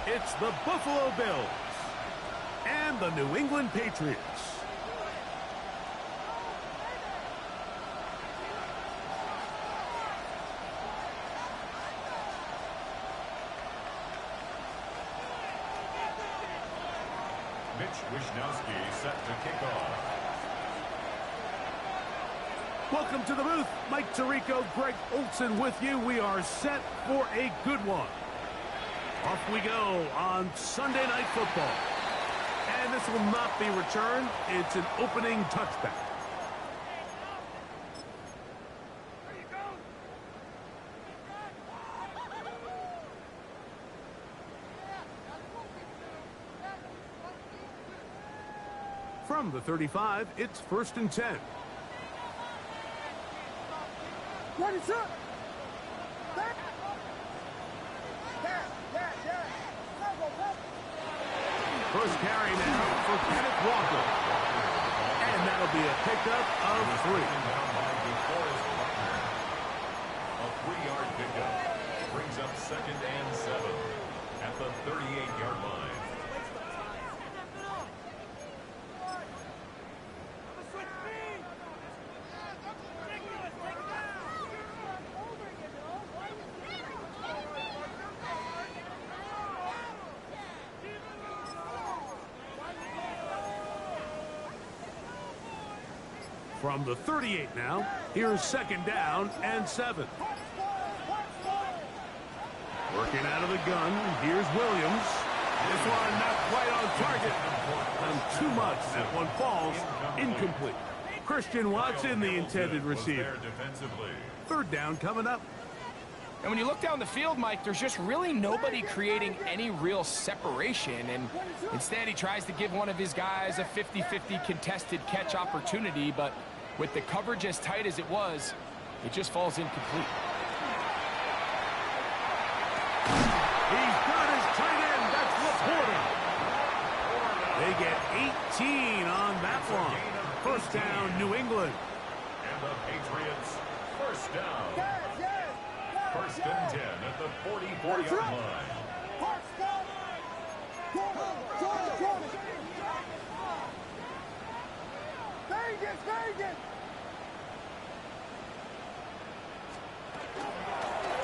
It's the Buffalo Bills and the New England Patriots. Wishnowski set to kick off. Welcome to the booth. Mike Tirico, Greg Olson with you. We are set for a good one. Off we go on Sunday Night Football. And this will not be returned. It's an opening touchback. From the 35, it's 1st and 10. Ready, sir. First carry now for Kenneth Walker. And that'll be a pickup of 3. A 3-yard pickup brings up 2nd and 7 at the 38-yard line. From the 38 now, here's 2nd down and 7. Working out of the gun, here's Williams. This one not quite on target. And too much. That one falls incomplete. Christian Watson, the intended receiver. 3rd down coming up. And when you look down the field, Mike, there's just really nobody creating any real separation. And instead, he tries to give one of his guys a 50-50 contested catch opportunity. But with the coverage as tight as it was, it just falls incomplete. He's got his tight end. That's Laporta. They get 18 on that one. 1st down, New England. And the Patriots, 1st down. 1st and 10 at the 44-yard line.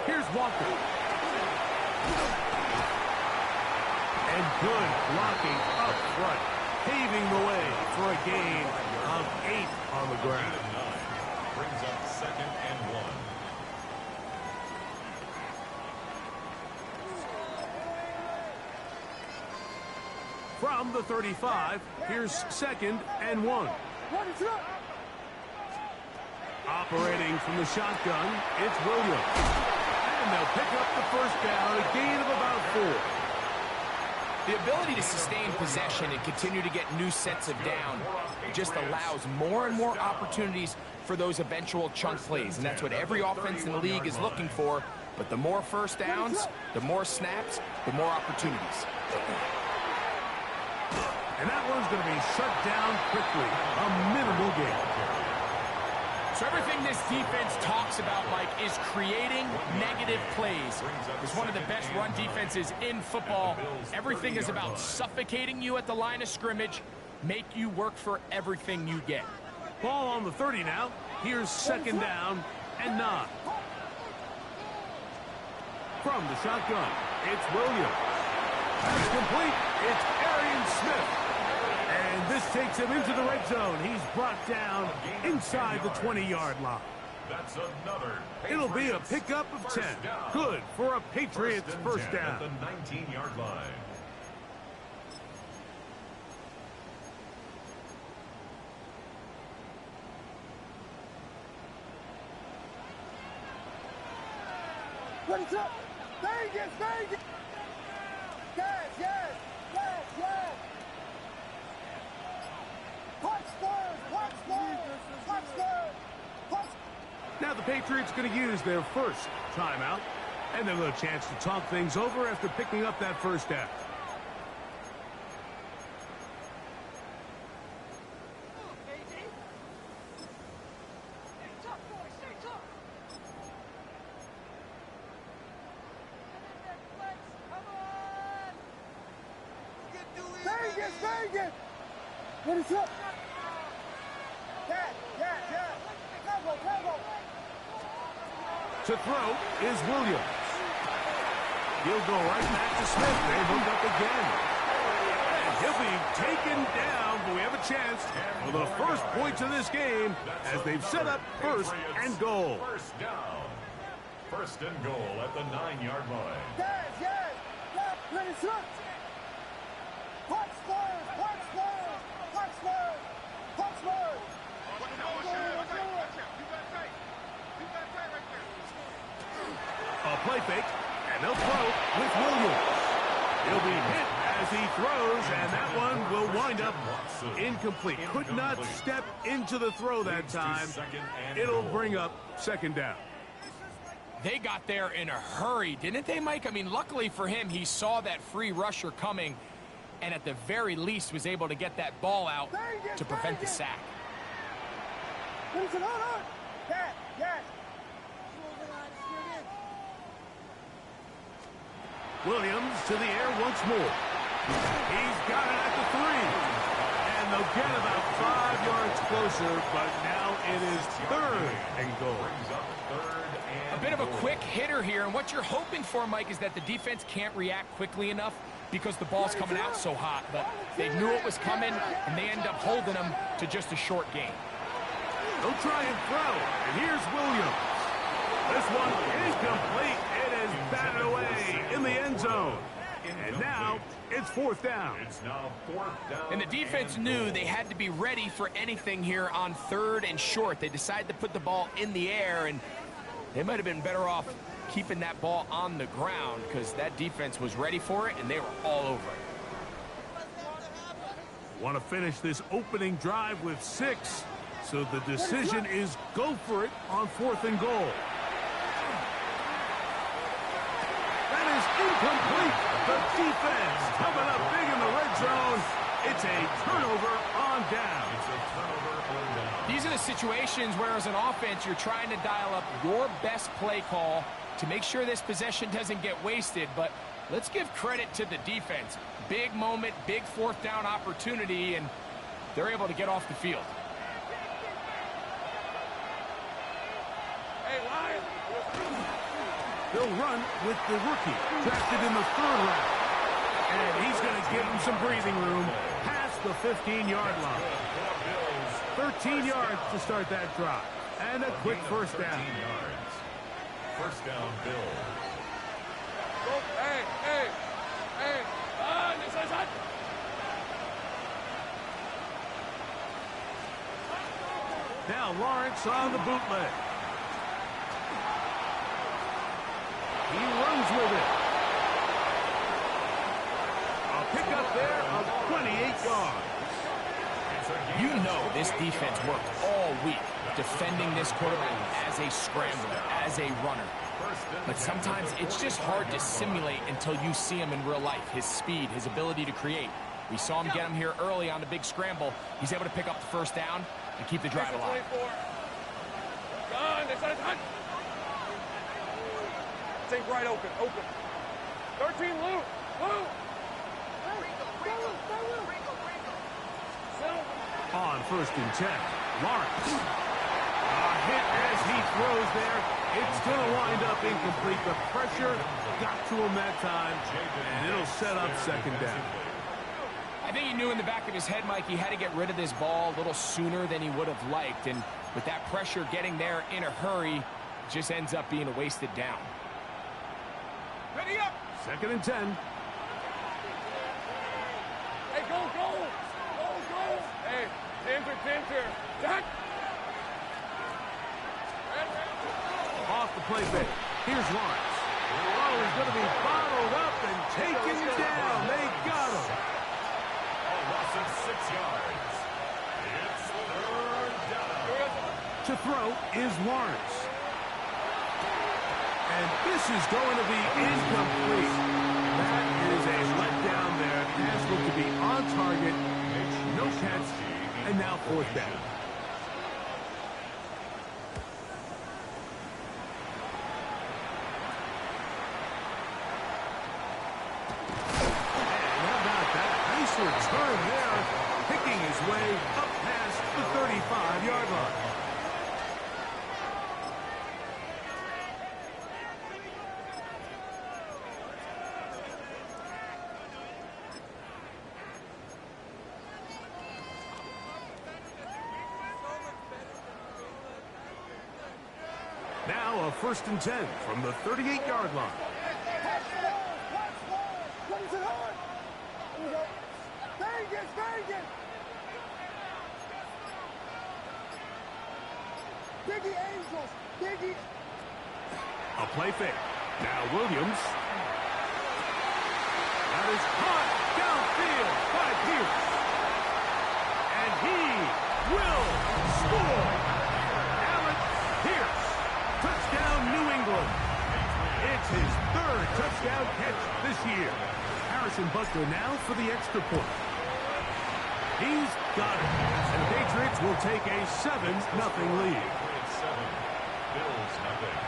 Here's Walker. And good blocking up front, paving the way for a gain of 8 on the ground. 9 brings up 2nd and 1. From the 35, here's 2nd and 1. Operating from the shotgun, it's Williams. And they'll pick up the 1st down, a gain of about 4. The ability to sustain possession and continue to get new sets of down just allows more and more opportunities for those eventual chunk plays. And that's what every offense in the league is looking for. But the more 1st downs, the more snaps, the more opportunities. And that one's going to be shut down quickly. A minimal gain. So everything this defense talks about, Mike, is creating negative plays. It's one of the best run defenses in football. Everything is about suffocating you at the line of scrimmage, make you work for everything you get. Ball on the 30 now. Here's 2nd down and 9. From the shotgun, it's Williams. That's complete. It's Arian Smith. And this takes him into the red zone. He's brought down inside the 20-yard line. That's another. It'll be a pickup of 10. Good for a Patriots 1st down. At the 19-yard line. What's up? Vegas, Vegas! Yes, yes, yes, yes! Now the Patriots going to use their 1st timeout, and they'll have a chance to talk things over after picking up that 1st down. Vegas. Ready, set. Yeah. Combo. To throw is Williams. He'll go right back to Smith. They hook up again. And he'll be taken down, but we have a chance for the first points of this game as they've set up first and goal. First down. First and goal at the 9-yard line. Yes. Ready, set. Punch first. A play fake, and they'll throw with Williams. He'll be hit as he throws, and that one will wind up incomplete. Could not step into the throw that time. It'll bring up second down. They got there in a hurry, didn't they, Mike? I mean, luckily for him, he saw that free rusher coming, and at the very least was able to get that ball out to prevent the sack. Yes. Williams to the air once more. He's got it at the 3. And they'll get about 5 yards closer, but now it is third and goal. A bit of a quick hitter here, and what you're hoping for, Mike, is that the defense can't react quickly enough because the ball's coming out so hot. But they knew it was coming, and they end up holding them to just a short gain. They'll try and throw, and here's Williams. This one incomplete. It is batted away in the end zone. And now it's fourth down. And the defense knew they had to be ready for anything here on third and short. They decided to put the ball in the air, and they might have been better off keeping that ball on the ground because that defense was ready for it, and they were all over it. Want to finish this opening drive with 6, so the decision is go for it on fourth and goal. That is incomplete. The defense coming up big in the red zone. It's a turnover on down. These are the situations where, as an offense, you're trying to dial up your best play call to make sure this possession doesn't get wasted. But let's give credit to the defense. Big moment, big fourth down opportunity, and they're able to get off the field. Hey, Lion. They'll run with the rookie, drafted in the 3rd round. And he's going to give him some breathing room past the 15-yard line. 13 yards to start that drive. And a quick first down. First down, Bill. Hey. Now Lawrence on the bootleg. He runs with it. A pickup there of 28 yards. You know this defense worked all week defending this quarterback as a scrambler, as a runner. But sometimes it's just hard to simulate until you see him in real life. His speed, his ability to create. We saw him get him here early on the big scramble. He's able to pick up the first down and keep the drive alive. Take right open. 13, Lou. On first and 10, Lawrence. A hit as he throws there. It's going to wind up incomplete. The pressure got to him that time, and it'll set up second down. I think he knew in the back of his head, Mike, he had to get rid of this ball a little sooner than he would have liked. And with that pressure getting there in a hurry, it just ends up being a wasted down. Ready up. Second and 10. Hey, go. Hey, Tinter. Jack. Off the play bit. Here's Lawrence. Oh, he's going to be bottled up and taken down. They got him. A loss of 6 yards. It's third down. To throw is Lawrence. And this is going to be incomplete. That is a letdown there. Pass looked to be on target. No catch. And now fourth down. return there, picking his way up past the 35-yard line. Now a 1st and 10 from the 38-yard line. A play fake. Now Williams. That is caught downfield by Pierce. And he will score. Alex Pierce. Touchdown, New England. It's his 3rd touchdown catch this year. Harrison Butker now for the extra point. He's got it. And the Patriots will take a 7-0 lead. Bills nothing.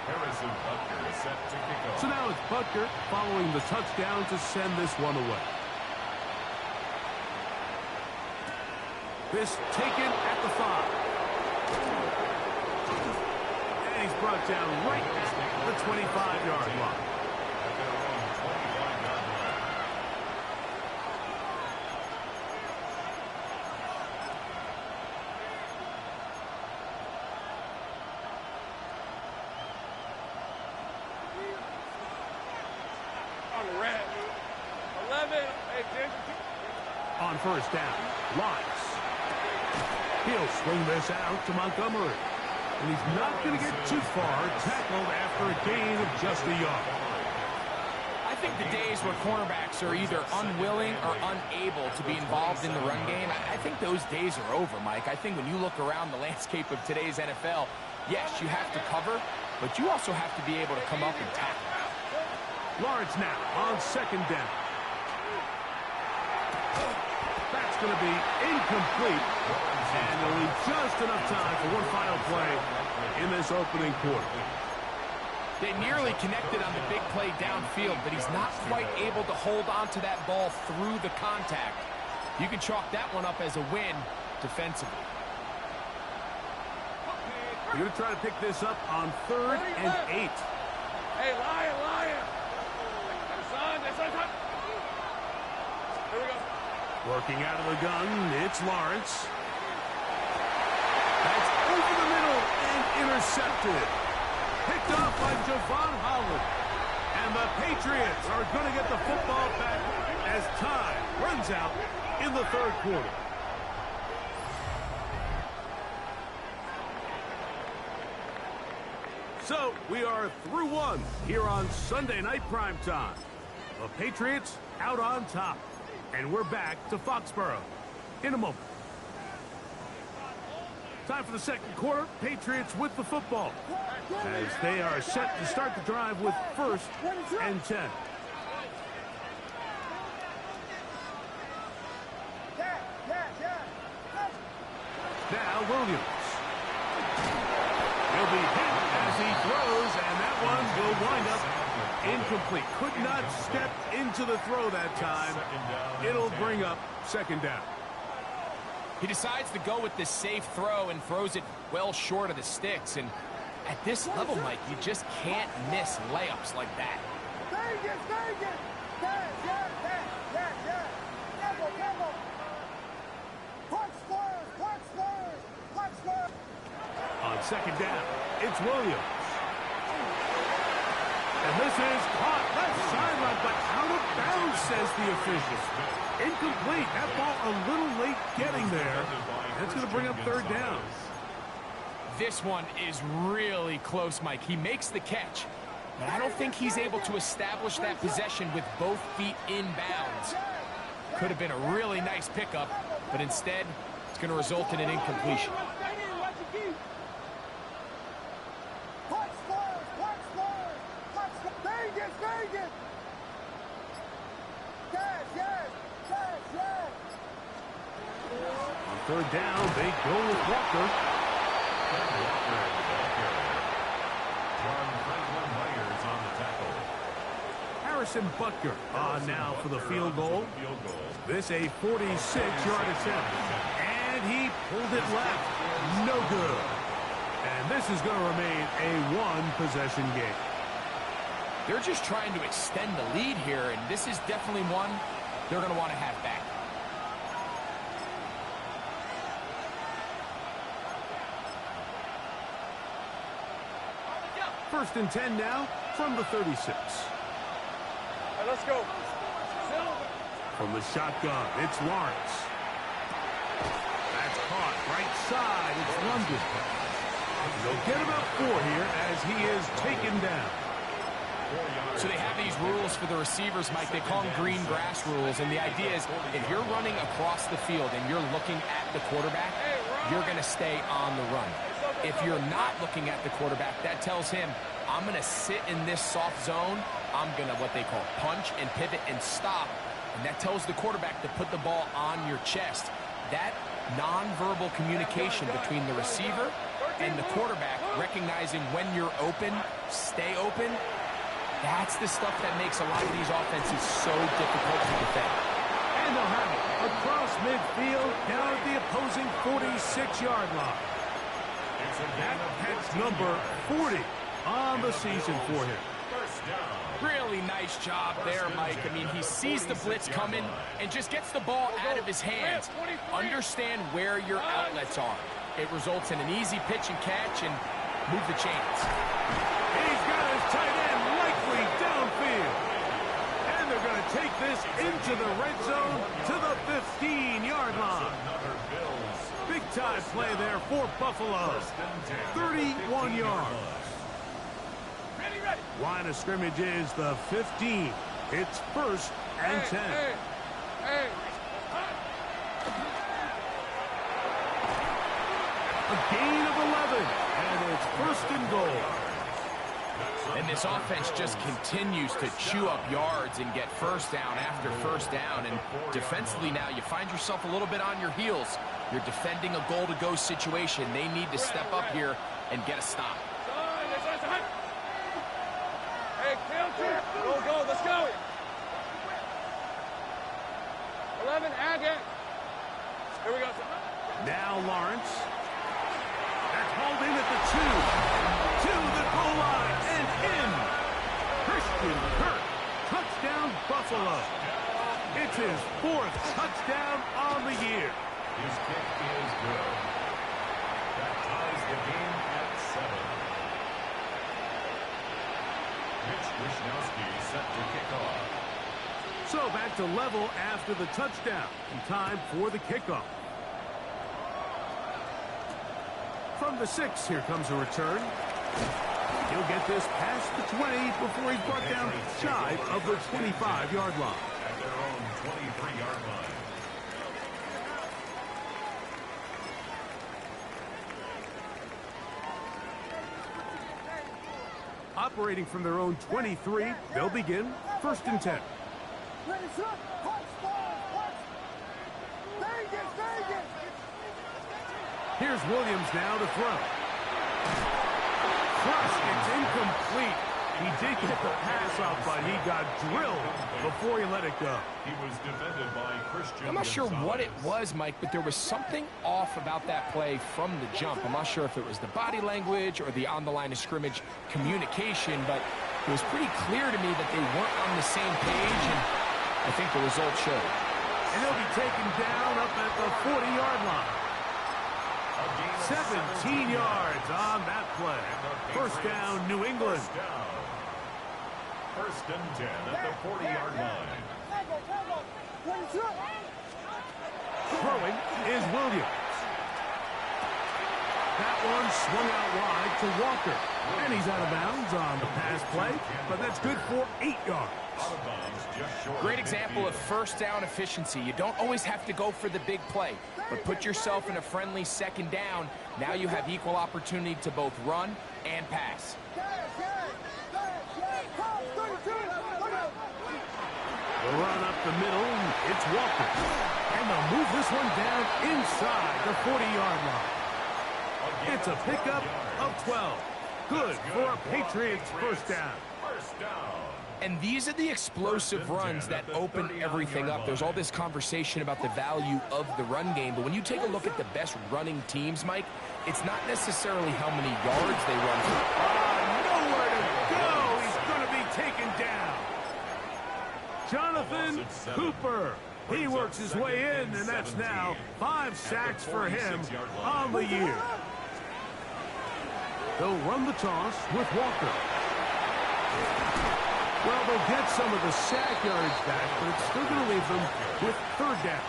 Harrison Butker is set to kick off. So now it's Butker following the touchdown to send this one away. This taken at the 5. And he's brought down right at the 25-yard line. At their own 25-yard line. On the red. 11. Hey, Jim. On 1st down, Lawrence. He'll swing this out to Montgomery. And he's not going to get too far, tackled after a gain of just a yard. I think the days where cornerbacks are either unwilling or unable to be involved in the run game, I think those days are over, Mike. I think when you look around the landscape of today's NFL, yes, you have to cover, but you also have to be able to come up and tackle. Lawrence now on 2nd down. That's going to be incomplete. And they'll leave just enough time for one final play in this opening quarter. They nearly connected on the big play downfield, but he's not quite able to hold on to that ball through the contact. You can chalk that one up as a win defensively. You're going to try to pick this up on 3rd and 8. Hey, Lion. Son. Here we go. Working out of the gun, it's Lawrence. That's over the middle and intercepted. Picked off by Javon Holland. And the Patriots are going to get the football back as time runs out in the 3rd quarter. So, we are through one here on Sunday Night Primetime. The Patriots out on top. And we're back to Foxborough in a moment. Time for the 2nd quarter. Patriots with the football as they are set to start the drive with 1st and 10. Now Williams. He'll be hit as he throws, and that one will wind up incomplete. Could not step into the throw that time. It'll bring up 2nd down. He decides to go with this safe throw and throws it well short of the sticks. And at this level, Mike, you just can't miss layups like that. On 2nd down, it's Williams. And this is caught left sideline, but out of bounds, says the official. Incomplete. That ball a little late getting there. That's going to bring up 3rd down. This one is really close, Mike. He makes the catch, but I don't think he's able to establish that possession with both feet in bounds. Could have been a really nice pickup, but instead, it's going to result in an incompletion. On 3rd down, they go with Walker. Harrison Butker on now for the field goal. This a 46-yard attempt. And he pulled it left. No good. And this is going to remain a one-possession game. They're just trying to extend the lead here, and this is definitely one they're going to want to have back. First and 10 now from the 36. Hey, let's go. From the shotgun, it's Lawrence. That's caught right side. It's London. They'll get about 4 here as he is taken down. So they have these rules for the receivers, Mike. They call them green grass rules, and the idea is if you're running across the field and you're looking at the quarterback, you're going to stay on the run. If you're not looking at the quarterback, that tells him, I'm going to sit in this soft zone. I'm going to what they call punch and pivot and stop. And that tells the quarterback to put the ball on your chest. That nonverbal communication between the receiver and the quarterback, recognizing when you're open, stay open, that's the stuff that makes a lot of these offenses so difficult to defend. And they'll have it across midfield down at the opposing 46-yard line. That's number 40 on the season for him. Really nice job there, Mike. I mean, he sees the blitz coming and just gets the ball out of his hands. Understand where your outlets are. It results in an easy pitch and catch and move the chains. He's got his tight end likely downfield. And they're going to take this into the red zone to the 15-yard line. Big-time play there for Buffalo. 31 yards. Line of scrimmage is the 15. It's first and 10. A gain of 11, and it's first and goal. And this offense just continues to chew up yards and get first down after first down. And defensively now, you find yourself a little bit on your heels. You're defending a goal-to-go situation. They need to step up here and get a stop. Go, go, let's go. 11, add it. Here we go. Now Lawrence. That's hauled in at the 2. To the goal line and in. Christian Kirk. Touchdown, Buffalo. It's his 4th touchdown on the year. His kick is good. That ties the game at 7. Mitch Wishnowsky set to kick off. So back to level after the touchdown. And time for the kickoff. From the 6, here comes a return. He'll get this past the 20 before he's brought down shy of the 25-yard line. At their own 23-yard line. Operating from their own 23, they'll begin first and 10. Here's Williams now to throw. Crushed, it's incomplete. He did get the pass off, but he got drilled before he let it go. He was defended by Christian. I'm not sure what it was, Mike, but there was something off about that play from the jump. I'm not sure if it was the body language or the on the line of scrimmage communication, but it was pretty clear to me that they weren't on the same page, and I think the result showed. And he'll be taken down up at the 40-yard line. 17 yards on that play. First down, New England. First and 10 at the 40-yard line. Throwing is Williams. That one swung out wide to Walker. And he's out of bounds on the pass play, but that's good for 8 yards. Great example of first down efficiency. You don't always have to go for the big play, but put yourself in a friendly second down. Now you have equal opportunity to both run and pass. The run up the middle, it's Walker. And they'll move this one down inside the 40-yard line. It's a pickup of 12. Good for a Patriots first down. And these are the explosive runs that open everything up. There's all this conversation about the value of the run game, but when you take a look at the best running teams, Mike, it's not necessarily how many yards they run for. Nowhere to go. He's going to be taken down. Jonathan Cooper. He works his way in, and that's now 5 sacks for him on the year. They'll run the toss with Walker. Well, they'll get some of the sack yards back, but it's still going to leave them with 3rd down.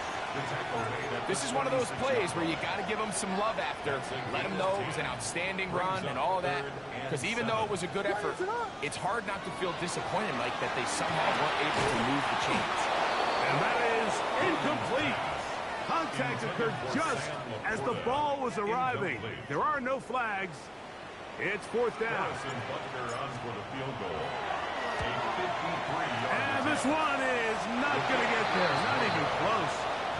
This is one of those plays where you got to give them some love after. Let them know it was an outstanding run and all that. Because even though it was a good effort, it's hard not to feel disappointed, Mike, that they somehow weren't able to move the chains. And that is incomplete. Contact occurred just as the ball was arriving. There are no flags. It's 4th down. And this one is not going to get there. Not even close.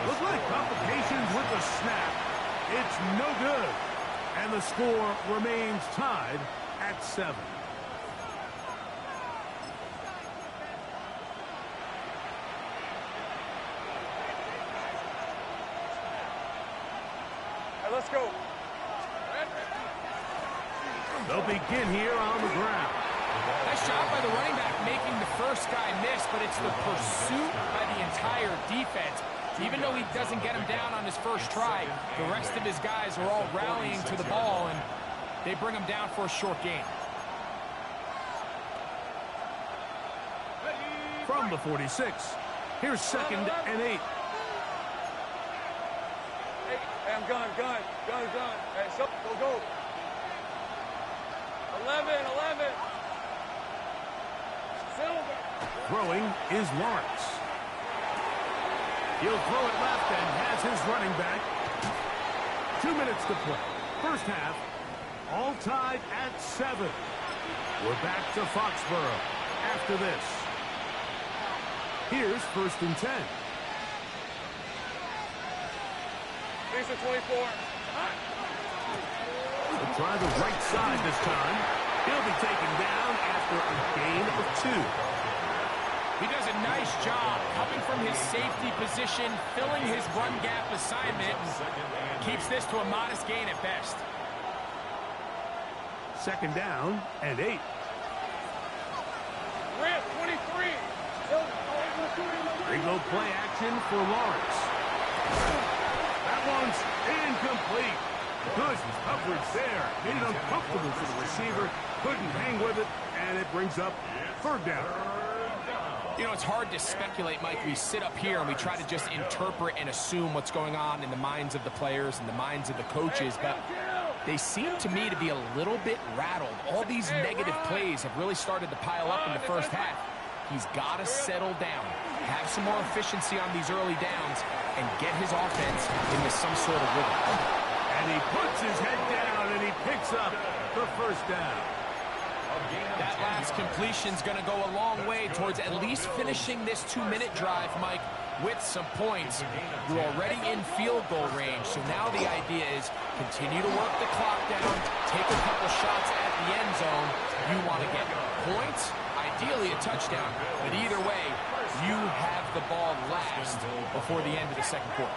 Looks like complications with the snap. It's no good. And the score remains tied at 7. Let's go. They'll begin here on the ground. Nice job by the running back making the first guy miss, but it's the pursuit by the entire defense. Even though he doesn't get him down on his first try, the rest of his guys are all rallying to the ball, and they bring him down for a short gain. From the 46, here's 2nd and 8. Hey, I'm gone. Hey, so, go. 11. Silver. Throwing is Lawrence. He'll throw it left and has his running back. 2 minutes to play. First half, all tied at 7. We're back to Foxborough after this. Here's 1st and 10. These are 24. He'll try the right side this time. He'll be taken down after a gain of 2. He does a nice job coming from his safety position, filling his run gap assignment, and keeps this to a modest gain at best. 2nd down and 8. Rip, 23. They go play action for Lawrence. That one's incomplete. Good coverage there. Made it uncomfortable for the receiver. Couldn't hang with it, and it brings up 3rd down. You know, it's hard to speculate, Mike. We sit up here and we try to just interpret and assume what's going on in the minds of the players and the minds of the coaches, but they seem to me to be a little bit rattled. All these negative plays have really started to pile up in the first half. He's got to settle down, have some more efficiency on these early downs, and get his offense into some sort of rhythm. And he puts his head down and he picks up the 1st down. That last completion's going to go a long way towards at least finishing this 2-minute drive, Mike, with some points. You're already in field goal range, so now the idea is continue to work the clock down, take a couple shots at the end zone. You want to get points, ideally a touchdown, but either way, you have the ball last before the end of the 2nd quarter.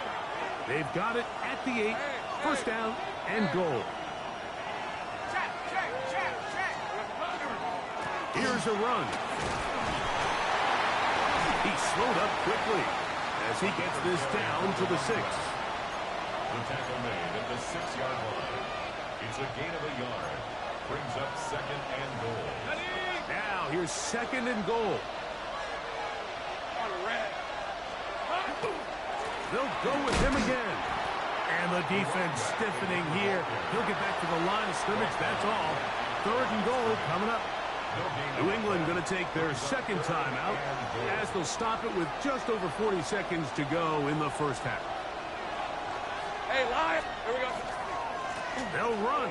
They've got it at the 8, 1st down and goal. Here's a run. He slowed up quickly as he gets this down to the 6. The tackle made at the 6-yard line. It's a gain of a yard. Brings up 2nd and goal. Now here's 2nd and goal. They'll go with him again. And the defense stiffening here. He'll get back to the line of scrimmage, that's all. 3rd and goal coming up. New England going to take their 2nd timeout as they'll stop it with just over 40 seconds to go in the first half. Hey, live. Here we go. They'll run.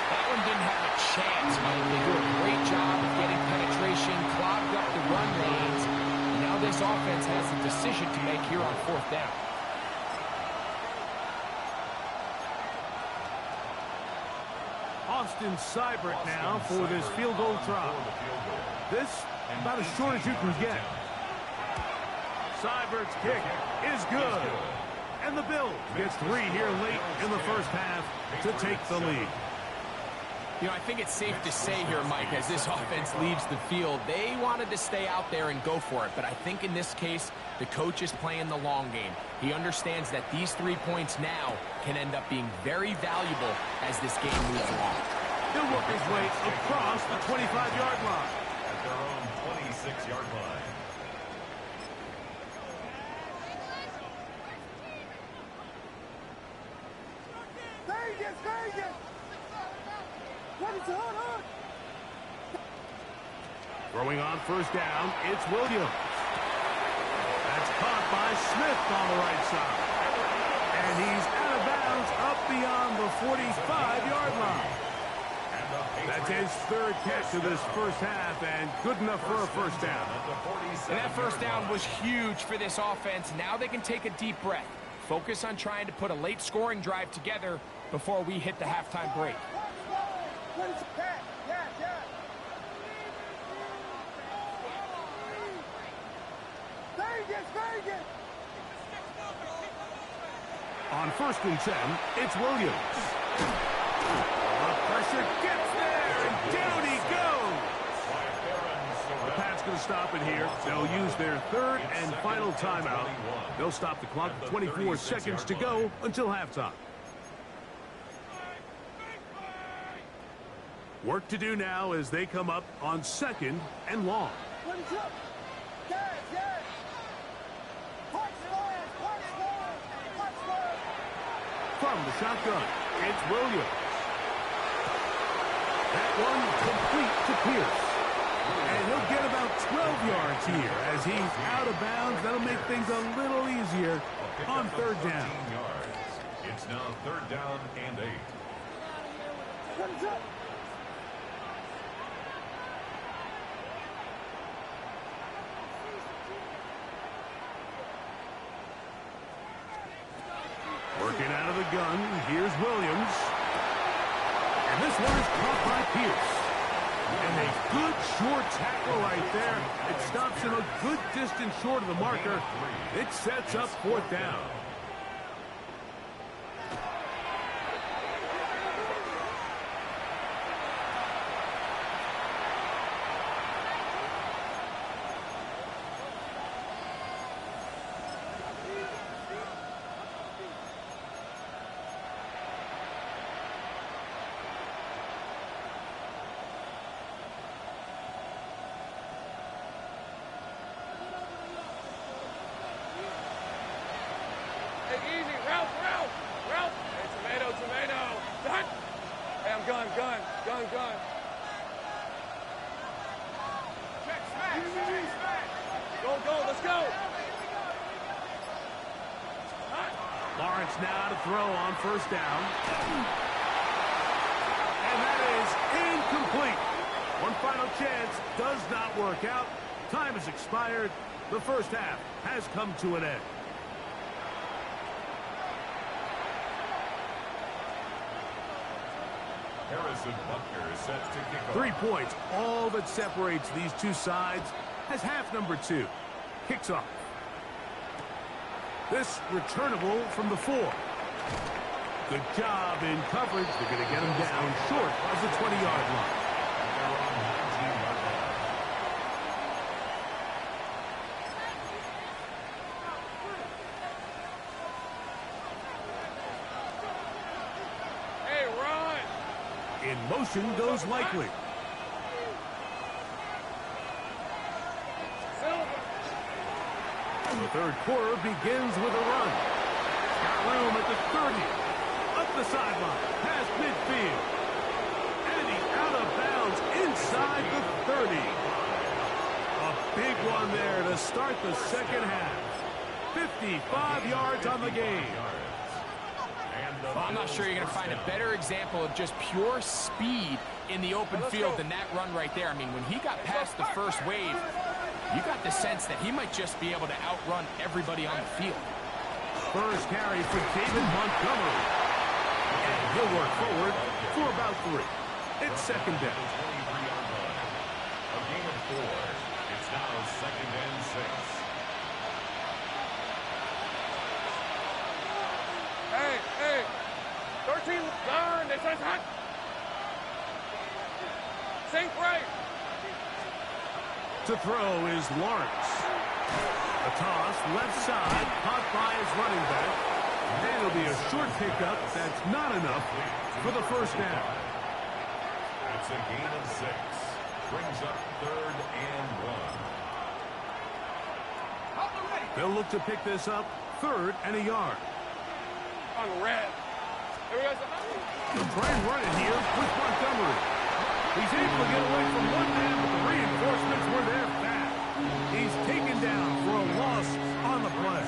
That one didn't have a chance, Mike. They do a great job of getting penetration, clogged up the run lanes. And now this offense has a decision to make here on 4th down. Austin Seibert now for this field goal try. This about as short as you can get. Seibert's kick is good. And the Bills gets 3 here late in the first half to take the lead. You know, I think it's safe to say here, Mike, as this offense leaves the field, they wanted to stay out there and go for it. But I think in this case, the coach is playing the long game. He understands that these 3 points now can end up being very valuable as this game moves along. He'll work his way across the 25-yard line. At their own 26-yard line. Throwing on first down, it's Williams. That's caught by Smith on the right side. And he's out of bounds up beyond the 45-yard line. That's his 3rd catch of this first half, and good enough for a first down. And that first down was huge for this offense. Now they can take a deep breath. Focus on trying to put a late scoring drive together before we hit the halftime break. On 1st and 10, it's Williams. The pressure gets there, and down he goes. The Pats going to stop it here. They'll use their 3rd and final timeout. They'll stop the clock with 24 seconds to go until halftime. Work to do now as they come up on 2nd and long. From the shotgun, it's Williams. That one complete to Pierce. And he'll get about 12 yards here as he's out of bounds. That'll make things a little easier on 3rd down. It's now 3rd down and 8. Working out of the gun, here's Williams. And this one is caught by Pierce. And a good short tackle right there. It stops him a good distance short of the marker. It sets up 4th down. Easy, Ralph. Hey, tomato. Done. Hey, I'm gun. Smash. Go, let's go. Lawrence now to throw on 1st down. And that is incomplete. One final chance does not work out. Time has expired. The first half has come to an end. Harrison Butker is set to kick off. 3 points, all that separates these two sides, as half number 2 kicks off. This returnable from the 4. Good job in coverage. They're going to get him down short of the 20-yard line. In motion goes Likely. The 3rd quarter begins with a run. Got room at the 30. Up the sideline, past midfield. And he's out of bounds inside the 30. A big one there to start the 2nd half. 55 yards on the game. Well, I'm not sure you're going to find a better example of just pure speed in the open field than that run right there. I mean, when he got past the first wave, you got the sense that he might just be able to outrun everybody on the field. First carry for David Montgomery. And he'll work forward for about 3. It's second down. 23-yard line. A gain of 4. It's now second and 6. Hey, 13, guard, they says hot. Sink right. To throw is Lawrence. A toss, left side, caught by his running back. And it'll be a short pickup. That's not enough for the first down. It's a gain of 6. Brings up third and 1. They'll look to pick this up, third and a yard. On red. Here we go. They'll try and run it here with Montgomery. He's able to get away from one man, but the reinforcements were there fast. He's taken down for a loss on the play.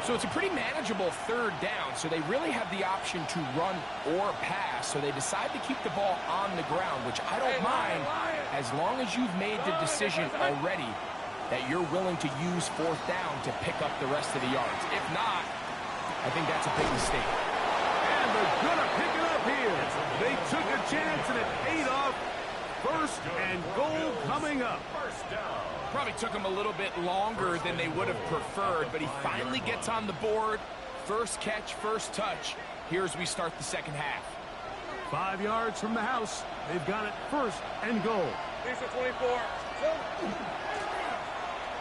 So it's a pretty manageable third down, so they really have the option to run or pass, so they decide to keep the ball on the ground, which I don't mind as long as you've made the decision already that you're willing to use fourth down to pick up the rest of the yards. If not, I think that's a big mistake. And they're going to pick it up here. They took a chance and it paid off. First and goal coming up. First down. Probably took him a little bit longer than they would have preferred, but he finally gets on the board. First catch, first touch. Here as we start the second half. 5 yards from the house. They've got it first and goal. These are 24.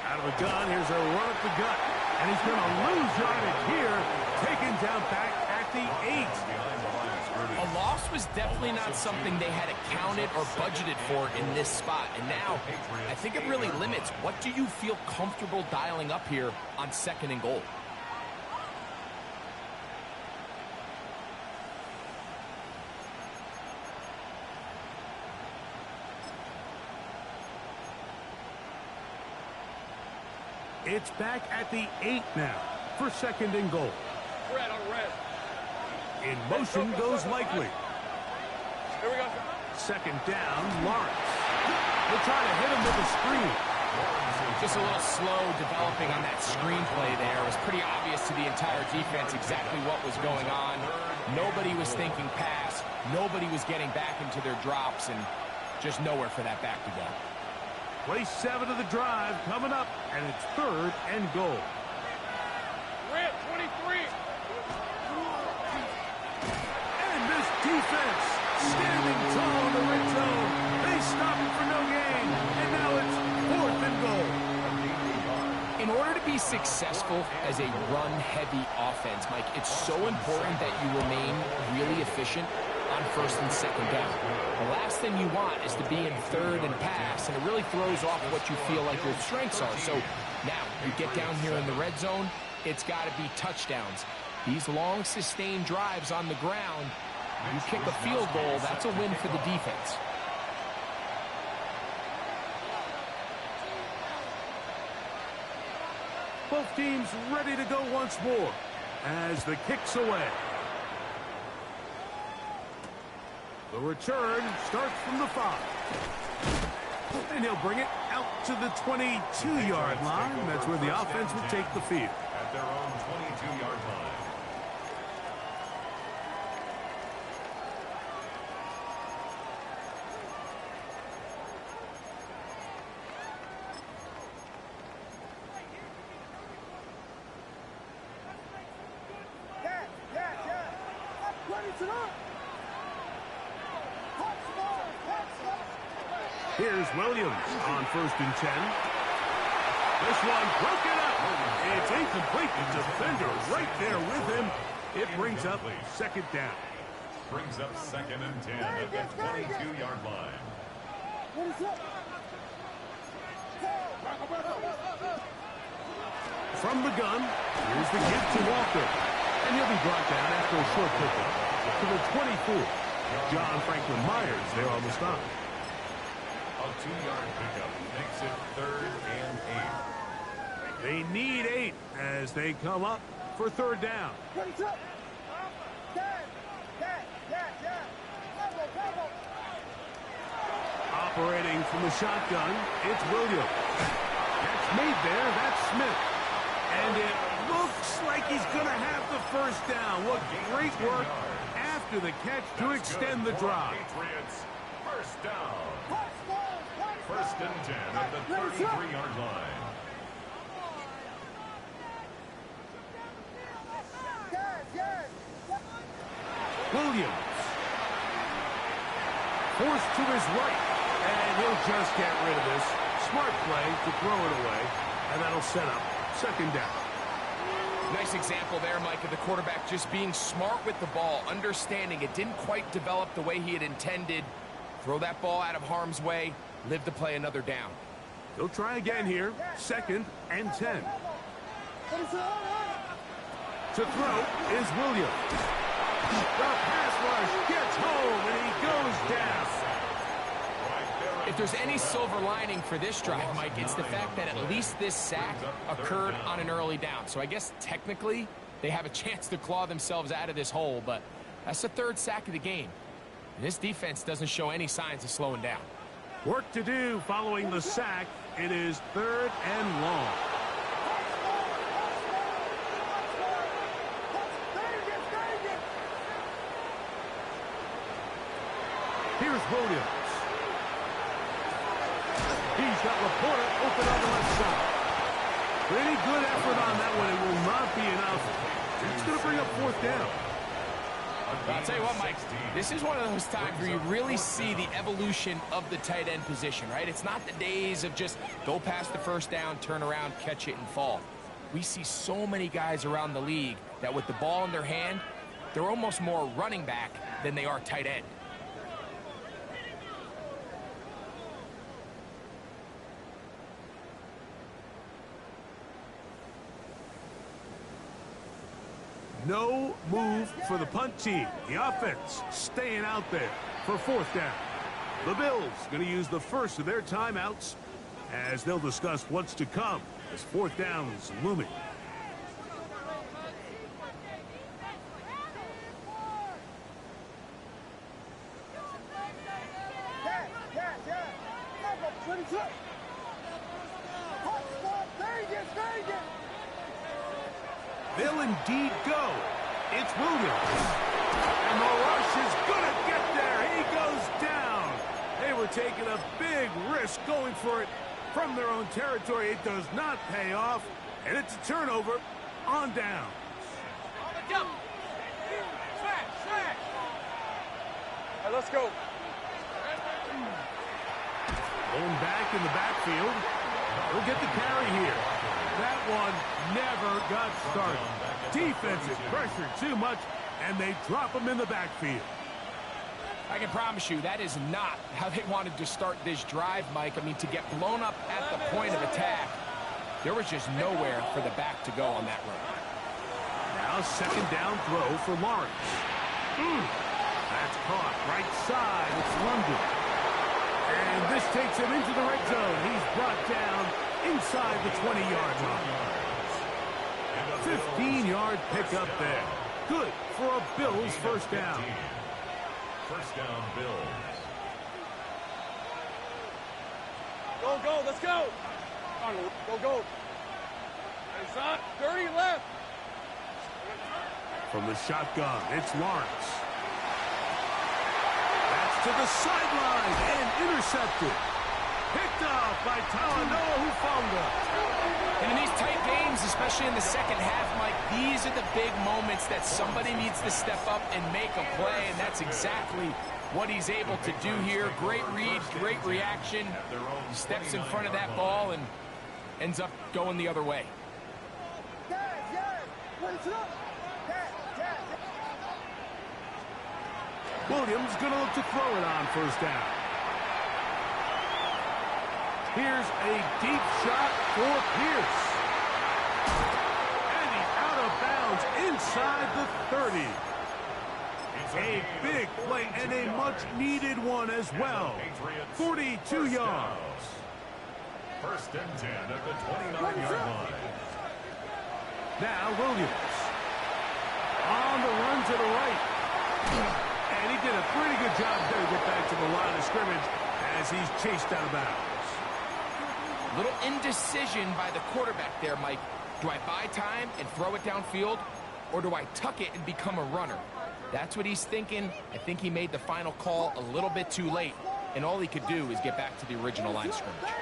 Out of the gun, here's a run at the gut. And he's going to lose yardage here. Taken down back at the 8. A loss was definitely not something they had accounted or budgeted for in this spot. And now, I think it really limits. What do you feel comfortable dialing up here on second and goal? It's back at the 8 now for second and goal. Red on red. In motion goes Likely. Here we go. Second down, Lawrence. They'll try to hit him with a screen. Just a little slow developing on that screenplay there. It was pretty obvious to the entire defense exactly what was going on. Nobody was thinking pass. Nobody was getting back into their drops, and just nowhere for that back to go. Play 7 of the drive coming up, and it's third and goal. Red 23. And this defense standing tall in the red zone. They stop it for no gain, and now it's fourth and goal. In order to be successful as a run-heavy offense, Mike, it's so important that you remain really efficient on first and second down. The last thing you want is to be in third and pass, and it really throws off what you feel like your strengths are. So now you get down here in the red zone, it's got to be touchdowns. These long sustained drives on the ground, you kick a field goal, that's a win for the defense. Both teams ready to go once more as the kick's away. The return starts from the 5. And he'll bring it out to the 22-yard line. That's where the offense will take the field. At their own 22-yard line. Here's Williams on first and 10. This one broken up. It's incomplete. The defender right there with him. It brings up second down. Brings up second and 10 at the 22-yard line. From the gun, here's the give to Walker. And he'll be brought down after a short pickup to the 24. John Franklin Myers there on the stop. A 2-yard pickup makes it third and 8. They need 8 as they come up for third down. Operating from the shotgun, it's Williams. That's made there, that's Smith. And it looks like he's going to have the first down. What great work after the catch to extend the drive. Patriots, first down. First and 10 at the 33-yard line. Williams. Forced to his right. And he'll just get rid of this. Smart play to throw it away. And that'll set up second down. Nice example there, Mike, of the quarterback just being smart with the ball, understanding it didn't quite develop the way he had intended. Throw that ball out of harm's way, live to play another down. He'll try again here. Second and 10. To throw is Williams. The pass rush gets home, and he goes down. If there's any silver lining for this drive, Mike, it's the fact that at least this sack occurred on an early down. So I guess technically they have a chance to claw themselves out of this hole, but that's the third sack of the game. And this defense doesn't show any signs of slowing down. Work to do following the sack. It is third and long. Here's Williams. He's got Laporta open on the left side. Pretty good effort on that one. It will not be enough. It's going to bring up fourth down. I'll tell you what, Mike, this is one of those times where you really see the evolution of the tight end position, right? It's not the days of just go past the first down, turn around, catch it, and fall. We see so many guys around the league that with the ball in their hand, they're almost more running back than they are tight end. No move for the punt team. The offense staying out there for fourth down. The Bills going to use the first of their timeouts as they'll discuss what's to come as fourth down is looming. They'll indeed go. It's Williams. And the rush is going to get there. He goes down. They were taking a big risk going for it from their own territory. It does not pay off. And it's a turnover on down. All right, let's go. Going back in the backfield. He'll get the carry here. That one never got started. Defensive pressure too much, and they drop him in the backfield. I can promise you that is not how they wanted to start this drive, Mike. I mean, to get blown up at the point of attack, there was just nowhere for the back to go on that run. Now second down throw for Lawrence. That's caught right side. It's London. And this takes him into the red zone. He's brought down inside the 20-yard line. 15-yard pickup there. Good for a Bills first down. First down, Bills. Go, go, let's go. Come on, go, go. It's on 30 left. From the shotgun, it's Lawrence. That's to the sideline and intercepted. Picked off by Talanoa Hufanga. And in these tight games, especially in the second half, Mike, these are the big moments that somebody needs to step up and make a play, and that's exactly what he's able to do here. Great read, great reaction. He steps in front of that ball and ends up going the other way. Williams going to look to throw it on first down. Here's a deep shot for Pierce. And he's out of bounds inside the 30. A big play and a much-needed one as well. 42 yards. First and 10 at the 29-yard line. Now Williams. On the run to the right. And he did a pretty good job there to get back to the line of scrimmage as he's chased out of bounds. Little indecision by the quarterback there, Mike. Do I buy time and throw it downfield, or do I tuck it and become a runner? That's what he's thinking. I think he made the final call a little bit too late, and all he could do is get back to the original line of scrimmage.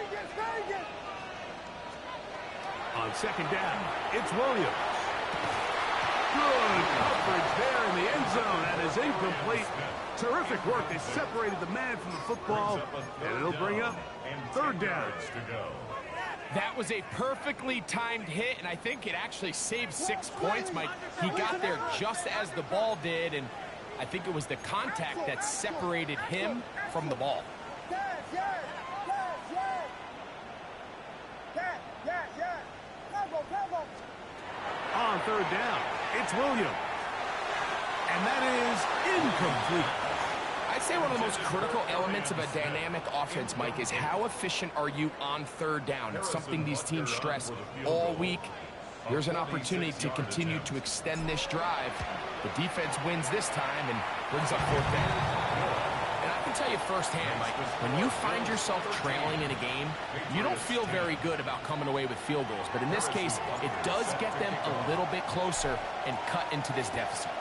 On second down, it's Williams. Good coverage there in the end zone. That is incomplete. Terrific work. They separated the man from the football, and it'll bring up third down. That was a perfectly timed hit, and I think it actually saved 6 points, Mike. He got there just as the ball did, and I think it was the contact that separated him from the ball. On third down, it's Williams. And that is incomplete. I'd say one of the most critical elements of a dynamic offense, Mike, is how efficient are you on third down. It's something these teams stress all week. Here's an opportunity to continue to extend this drive. The defense wins this time and brings up fourth down. And I can tell you firsthand, Mike, when you find yourself trailing in a game, you don't feel very good about coming away with field goals. But in this case, it does get them a little bit closer and cut into this deficit.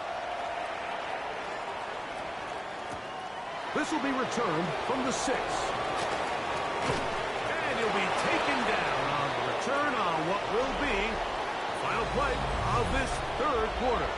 This will be returned from the 6. And he'll be taken down on the return on what will be the final play of this third quarter.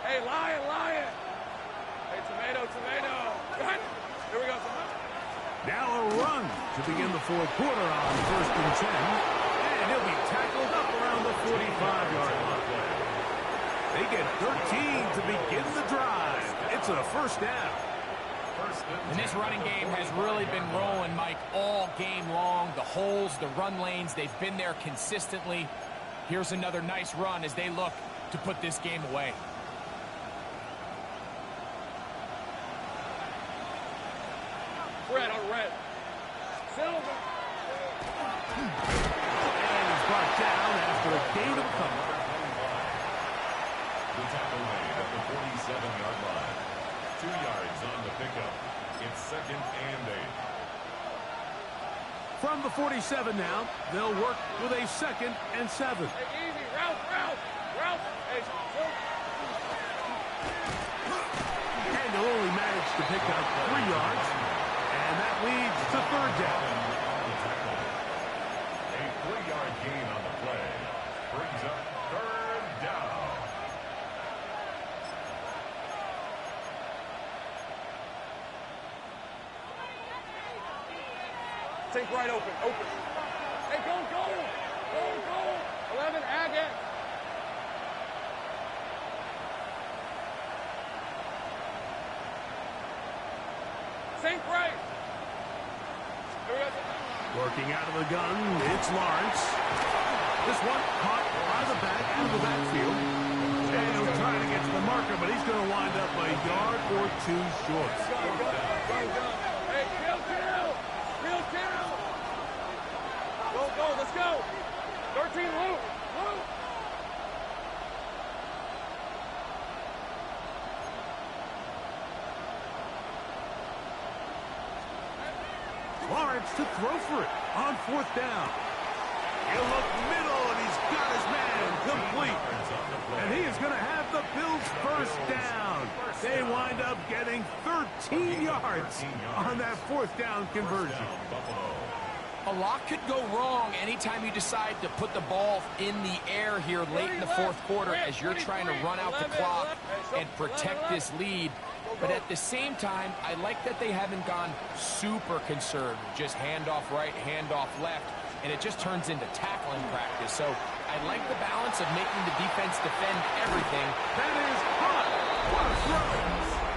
Hey, lion. Hey, tomato. Good. Here we go. Now a run to begin the fourth quarter on first and 10. And he'll be tackled up around the 45-yard line. They get 13 to begin the drive. It's a first down. And this running game has really been rolling, Mike, all game long. The holes, the run lanes, they've been there consistently. Here's another nice run as they look to put this game away. Red on red. Silver. And he's brought down after a gain of a couple. The tackle made at the 47-yard line. 2 yards on the pickup. It's second and 8. From the 47 now, they'll work with a second and 7. Hey, easy. Route. Hey, And he'll only manage to pick up 3 yards. And that leads to third down. A 3-yard gain on the play brings up third down. Take right open. Hey, go. 11, Agate. Sink right. Here we go. Working out of the gun, it's Lawrence. This one caught by the back into the backfield. And he'll try to get to the marker, but he's going to wind up a yard or 2 short. Go. Hey, kill. Go, let's go. 13, Luke. Lawrence to throw for it on fourth down. He'll look middle, and he's got his man complete. And he is going to have the Bills first down. They wind up getting 13 yards on that fourth down conversion. A lot could go wrong anytime you decide to put the ball in the air here late in the fourth quarter as you're trying to run out the clock and protect this lead. But at the same time, I like that they haven't gone super conservative. Just handoff right, handoff left, and it just turns into tackling practice. So I like the balance of making the defense defend everything. That is hot. What a throw.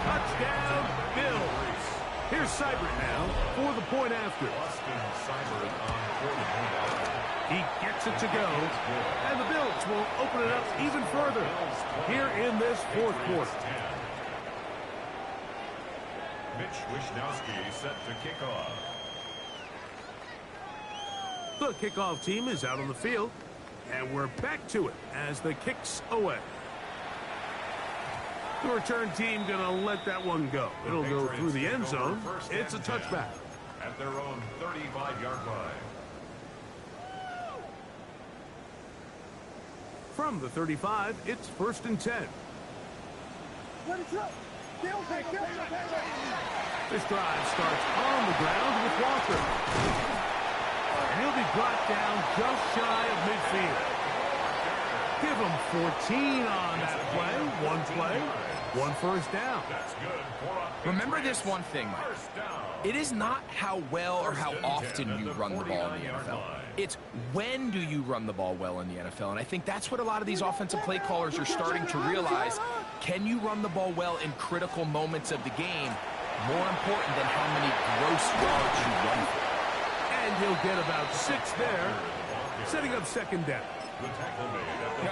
Touchdown, Bills. Here's Seibert now for the point after. He gets it to go, and the Bills will open it up even further here in this fourth quarter. Mitch Wishnowsky set to kick off. The kickoff team is out on the field. And we're back to it as the kick's away. The return team going to let that one go. It'll go through the end zone. It's a touchback. At their own 35-yard line. From the 35, it's 1st and 10. This drive starts on the ground with Walker. And he'll be brought down just shy of midfield. Give him 14 on that play. One first down. Remember this one thing, Mike. It is not how well or how often you run the ball in the NFL. It's when do you run the ball well in the NFL. And I think that's what a lot of these offensive play callers are starting to realize. Can you run the ball well in critical moments of the game? More important than how many gross yards you run for. And he'll get about 6 there, setting up 2nd down.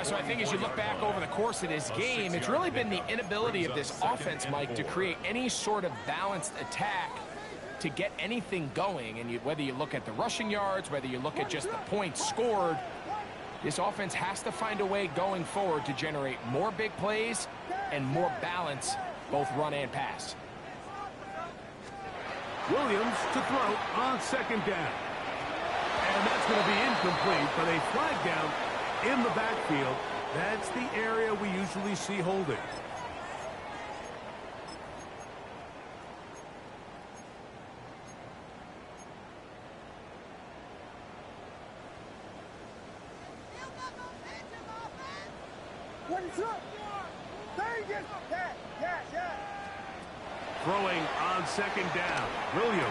So I think as you look back over the course of this game, it's really been the inability of this offense, Mike, to create any sort of balanced attack to get anything going. And whether you look at the rushing yards, whether you look at just the points scored, this offense has to find a way going forward to generate more big plays and more balance, both run and pass. Williams to throw on 2nd down. And that's going to be incomplete, but a flag down in the backfield. That's the area we usually see holding. Throwing on 2nd down. Williams.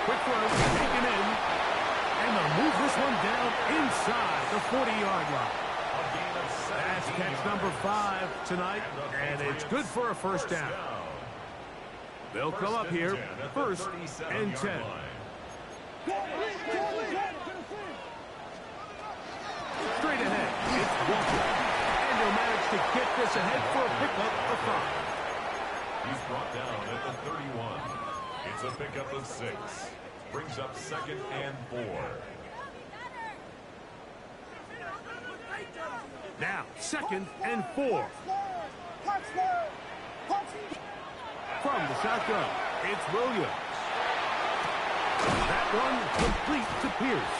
Quick throw taken in. And they'll move this one down inside the 40-yard line. That's catch number 5 tonight, and it's good for a first down. They'll come up here, 1st and 10. Straight ahead, it's Walker. And he'll manage to get this ahead for a pickup of 5. He's brought down at the 31. It's a pickup of 6. Brings up 2nd and 4. Now, 2nd and 4. From the shotgun, it's Williams. That one complete to Pierce.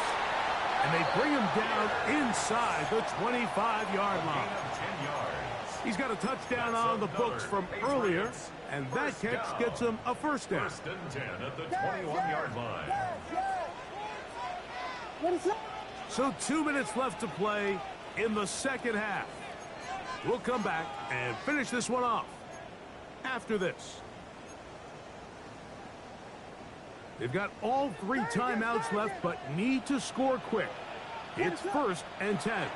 And they bring him down inside the 25-yard line. 10 yards. He's got a touchdown on the books from earlier, and that catch gets him a first down. 1st and 10 at the 21-yard line. So 2 minutes left to play in the second half. We'll come back and finish this one off after this. They've got all 3 timeouts left, but need to score quick. It's 1st and 10.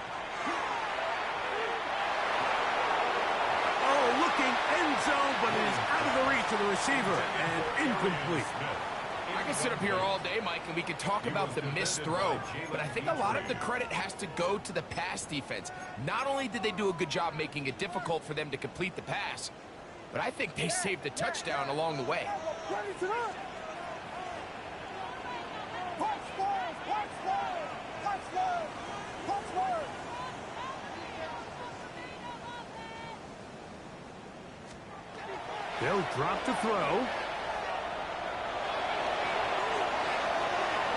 Oh, looking end zone, but it is out of the reach of the receiver and incomplete. I can sit up here all day, Mike, and we can talk about the missed throw, but I think a lot of the credit has to go to the pass defense. Not only did they do a good job making it difficult for them to complete the pass, but I think they saved a touchdown along the way. They'll drop to throw.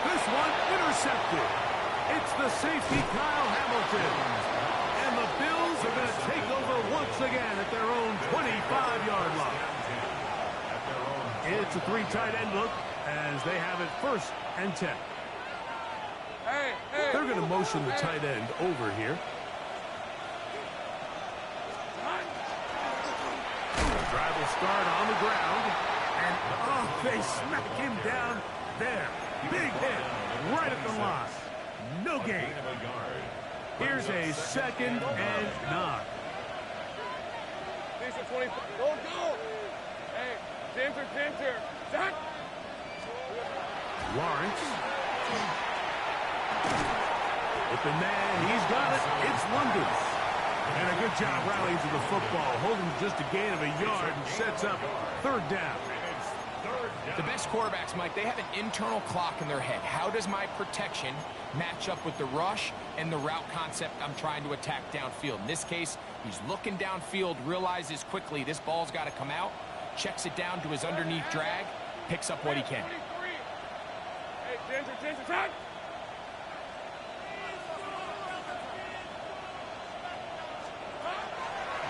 This one intercepted. It's the safety, Kyle Hamilton. And the Bills are going to take over once again at their own 25-yard line. It's a 3 tight end look as they have it 1st and 10. They're going to motion the tight end over here. Drive will start on the ground. And, oh, they smack him down there. Big hit right at the line. No gain. Here's a 2nd and 9. Go. Hey, Pinter. Zach. Lawrence. With the man, he's got it. It's London. And a good job rallying to the football, holding just a gain of a yard and sets up 3rd down. The best quarterbacks, Mike, they have an internal clock in their head. How does my protection match up with the rush and the route concept I'm trying to attack downfield? In this case, he's looking downfield, realizes quickly this ball's got to come out, checks it down to his underneath drag, picks up what he can. Hey, Ginger, try.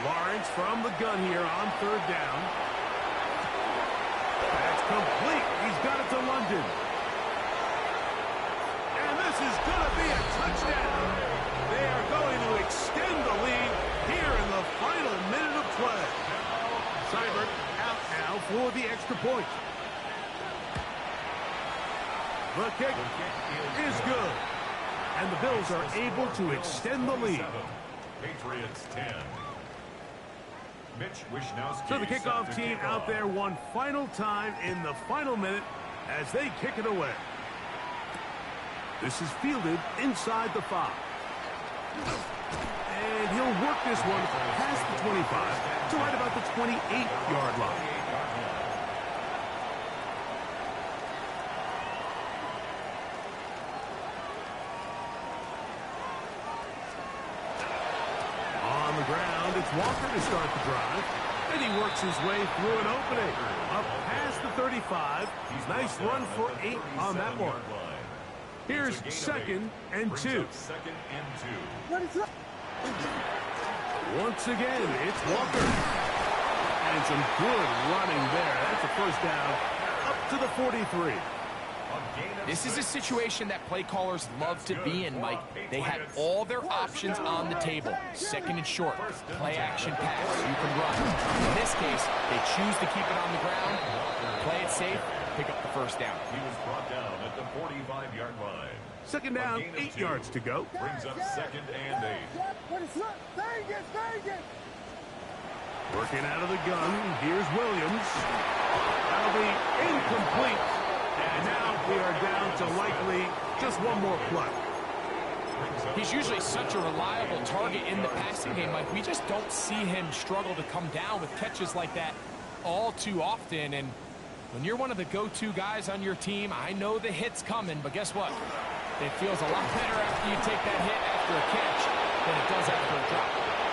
Lawrence from the gun here on third down. That's complete. He's got it to London. And this is going to be a touchdown. They are going to extend the lead here in the final minute of play. Seibert out now for the extra point. The kick is good. And the Bills are able to extend the lead. Patriots 10. So the kickoff team out there one final time in the final minute as they kick it away. This is fielded inside the 5. And he'll work this one past the 25 to right about the 28-yard line. On the ground, it's Walker to start the drive. And he works his way through an opening. Up past the 35. Nice run for 8 on that one. Here's 2nd and 2. Once again, it's Walker. And some good running there. That's a first down up to the 43. This is a situation that play callers love to be in, Mike. They had all their options on the table. 2nd and short, play action pass, you can run. In this case, they choose to keep it on the ground, play it safe, pick up the first down. He was brought down at the 45-yard line. 2nd down, 8 yards to go. Brings up 2nd and 8. Working out of the gun, here's Williams. That'll be incomplete. And now we are down to likely just one more play. He's usually such a reliable target in the passing game. Like, we just don't see him struggle to come down with catches like that all too often. And when you're one of the go-to guys on your team, I know the hit's coming, but guess what? It feels a lot better after you take that hit after a catch than it does after a drop.